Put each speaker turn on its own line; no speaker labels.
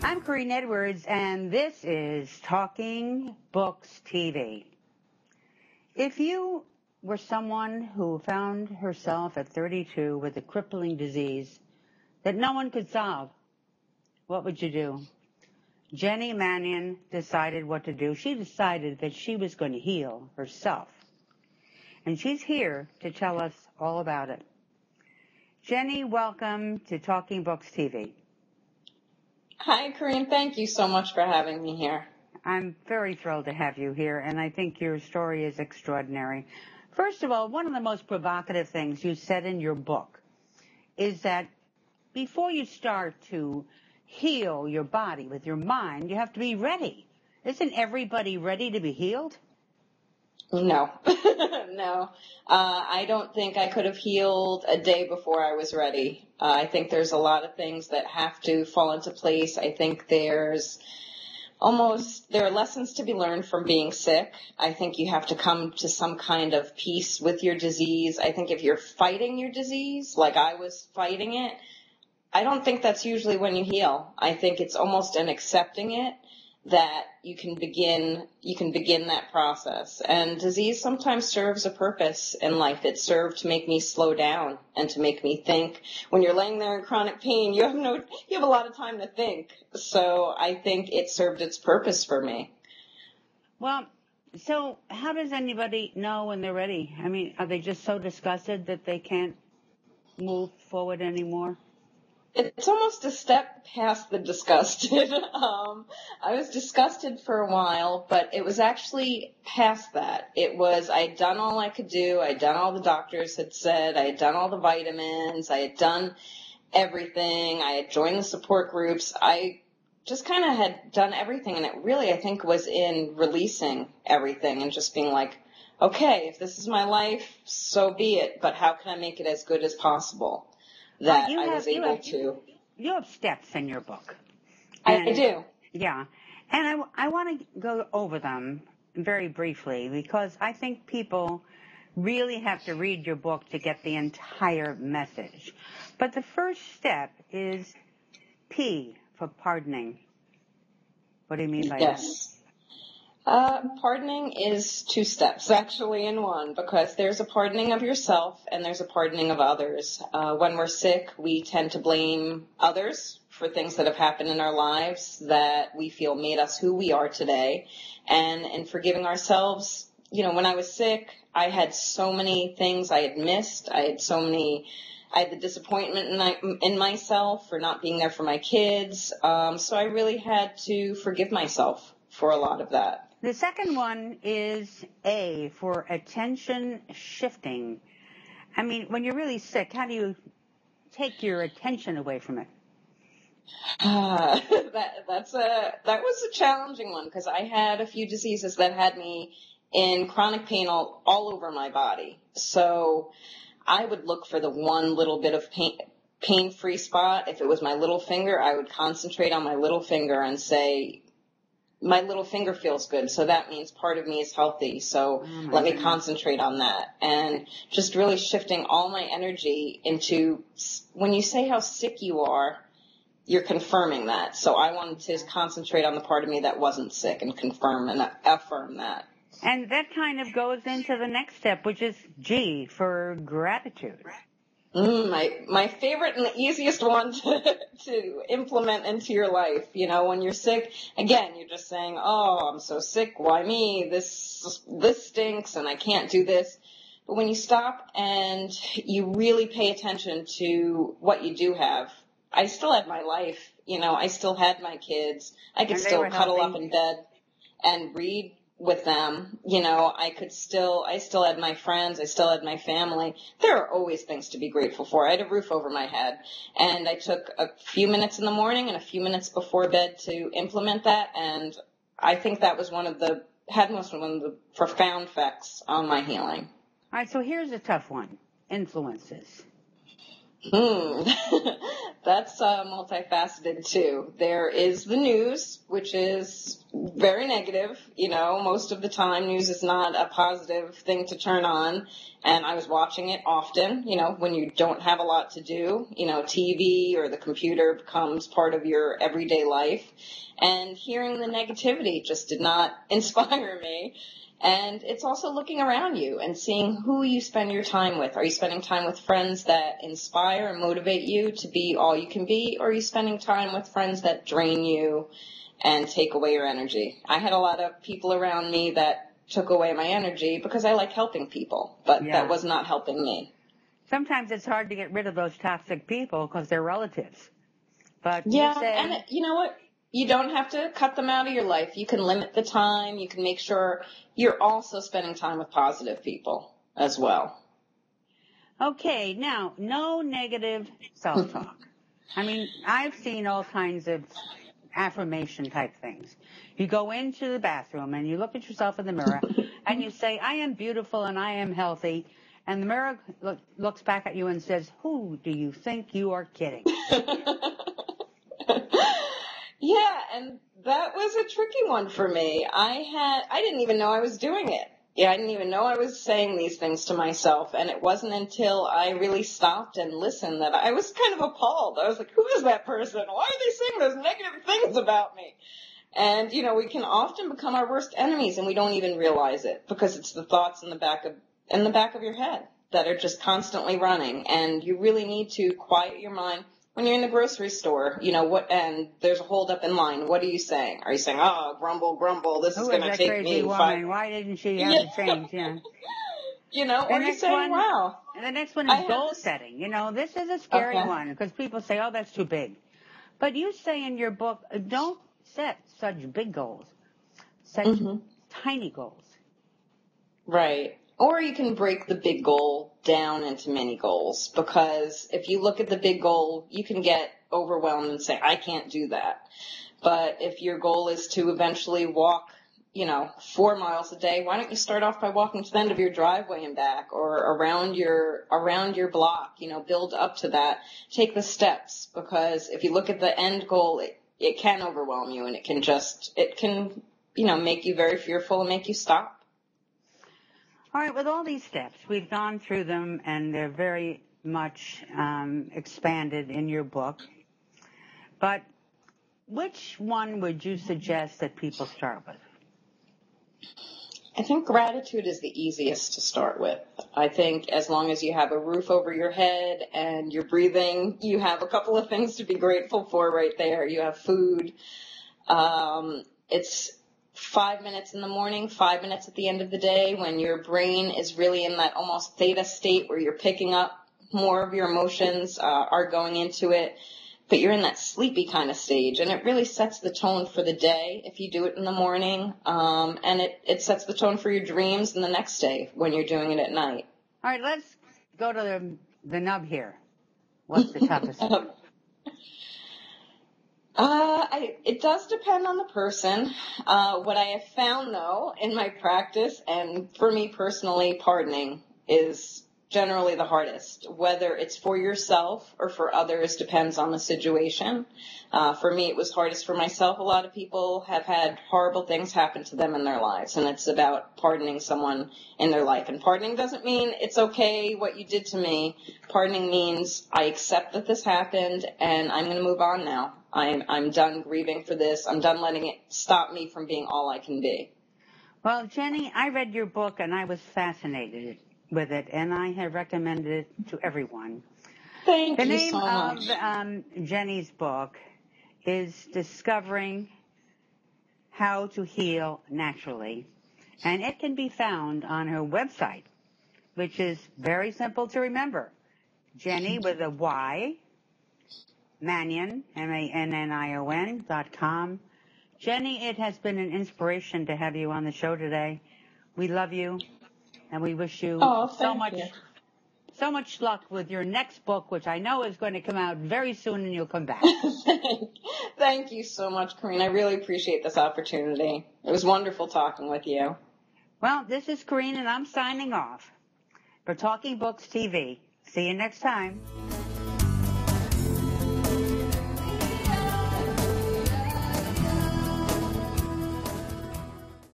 I'm Corinne Edwards, and this is Talking Books TV. If you were someone who found herself at 32 with a crippling disease that no one could solve, what would you do? Jenny Mannion decided what to do. She decided that she was going to heal herself. And she's here to tell us all about it. Jenny, welcome to Talking Books TV.
Hi, Corinne. Thank you so much for having me here.
I'm very thrilled to have you here, and I think your story is extraordinary. First of all, one of the most provocative things you said in your book is that before you start to heal your body with your mind, you have to be ready. Isn't everybody ready to be healed?
No, no. I don't think I could have healed a day before I was ready. I think there's a lot of things that have to fall into place. I think there are lessons to be learned from being sick. I think you have to come to some kind of peace with your disease. I think if you're fighting your disease, like I was fighting it, I don't think that's usually when you heal. I think it's almost in accepting it that you can begin that process. And disease sometimes serves a purpose in life. It served to make me slow down and to make me think. When you're laying there in chronic pain, you have a lot of time to think. So I think it served its purpose for me.
Well, so how does anybody know when they're ready? I mean, are they just so disgusted that they can't move forward anymore?
It's almost a step past the disgusted. I was disgusted for a while, but it was actually past that. I had done all I could do. I had done all the doctors had said. I had done all the vitamins. I had done everything. I had joined the support groups. I just kind of had done everything. And it really, I think, was in releasing everything and just being like, okay, if this is my life, so be it. But how can I make it as good as possible? You
have steps in your book.
I do.
Yeah. And I want to go over them very briefly because I think people really have to read your book to get the entire message. But the first step is P for pardoning. What do you mean by that?
Pardoning is two steps actually in one, because there's a pardoning of yourself and there's a pardoning of others. When we're sick, we tend to blame others for things that have happened in our lives that we feel made us who we are today. And in forgiving ourselves, when I was sick, I had so many things I had missed. I had the disappointment in myself for not being there for my kids. So I really had to forgive myself for a lot of that.
The second one is A for attention shifting. I mean, when you're really sick, how do you take your attention away from it?
That was a challenging one because I had a few diseases that had me in chronic pain all over my body. So I would look for the one little bit of pain-free spot. If it was my little finger, I would concentrate on my little finger and say, my little finger feels good, so that means part of me is healthy, so let me concentrate on that. And just really shifting all my energy into, when you say how sick you are, you're confirming that. So I wanted to concentrate on the part of me that wasn't sick and confirm and affirm that.
And that kind of goes into the next step, which is G for gratitude.
My favorite and the easiest one to implement into your life. When you're sick, again, you're just saying, oh, I'm so sick. Why me? This stinks and I can't do this. But when you stop and you really pay attention to what you do have, I still had my life. I still had my kids. I could still cuddle up in bed and read with them. I still had my friends. I still had my family. There are always things to be grateful for. I had a roof over my head, and I took a few minutes in the morning and a few minutes before bed to implement that. And I think that was one of the profound effects on my healing.
All right. So here's a tough one. Influences.
Hmm. That's multifaceted too. There is the news, which is very negative. Most of the time news is not a positive thing to turn on. And I was watching it often, when you don't have a lot to do, TV or the computer becomes part of your everyday life. And hearing the negativity just did not inspire me. And it's also looking around you and seeing who you spend your time with. Are you spending time with friends that inspire and motivate you to be all you can be? Or are you spending time with friends that drain you and take away your energy? I had a lot of people around me that took away my energy because I like helping people, but that was not helping me.
Sometimes it's hard to get rid of those toxic people because they're relatives. But
and you know what? You don't have to cut them out of your life. You can limit the time. You can make sure you're also spending time with positive people as well.
Okay, now, no negative self-talk. I mean, I've seen all kinds of affirmation type things. You go into the bathroom and you look at yourself in the mirror and you say, I am beautiful and I am healthy. And the mirror looks back at you and says, who do you think you are kidding?
Yeah, and that was a tricky one for me. I didn't even know I was doing it. I didn't even know I was saying these things to myself, and it wasn't until I really stopped and listened that I was kind of appalled. I was like, who is that person? Why are they saying those negative things about me? And, we can often become our worst enemies, and we don't even realize it, because it's the thoughts in the back of your head that are just constantly running, and you really need to quiet your mind. When you're in the grocery store, and there's a hold up in line, what are you saying? Are you saying, oh, grumble, grumble, this is going to take me 5
Why didn't she have the change? Yeah.
Or you saying, wow.
And the next one is goal setting. This is a scary one because people say, oh, that's too big. But you say in your book, don't set such big goals. Set tiny goals.
Right. Or you can break the big goal down into mini goals, because if you look at the big goal, you can get overwhelmed and say, I can't do that. But if your goal is to eventually walk, 4 miles a day, why don't you start off by walking to the end of your driveway and back, or around your block, build up to that. Take the steps, because if you look at the end goal, it can overwhelm you, and it can make you very fearful and make you stop.
All right, with all these steps, we've gone through them, and they're very much expanded in your book. But which one would you suggest that people start with?
I think gratitude is the easiest to start with. I think as long as you have a roof over your head and you're breathing, you have a couple of things to be grateful for right there. You have food. It's 5 minutes in the morning, 5 minutes at the end of the day, when your brain is really in that almost theta state where you're picking up more of your emotions, are going into it, but you're in that sleepy kind of stage, and it really sets the tone for the day if you do it in the morning, and it sets the tone for your dreams in the next day when you're doing it at night.
All right, let's go to the nub here. What's the toughest one?
It does depend on the person. What I have found, though, in my practice, and for me personally, pardoning is generally the hardest. Whether it's for yourself or for others depends on the situation. For me, it was hardest for myself. A lot of people have had horrible things happen to them in their lives, and it's about pardoning someone in their life. And pardoning doesn't mean it's okay what you did to me. Pardoning means I accept that this happened, and I'm going to move on now. I'm done grieving for this. I'm done letting it stop me from being all I can be.
Well, Jenny, I read your book and I was fascinated with it, and I have recommended it to everyone.
Thank you so much.
The name of Jenny's book is Discovering How to Heal Naturally, and it can be found on her website, which is very simple to remember. Jenny with a Y, Mannion, MANNION.com. Jenny, it has been an inspiration to have you on the show today. We love you, and we wish you so much luck with your next book, which I know is going to come out very soon, and you'll come back.
Thank you so much, Corinne. I really appreciate this opportunity. It was wonderful talking with you.
Well, this is Corinne, and I'm signing off for Talking Books TV. See you next time.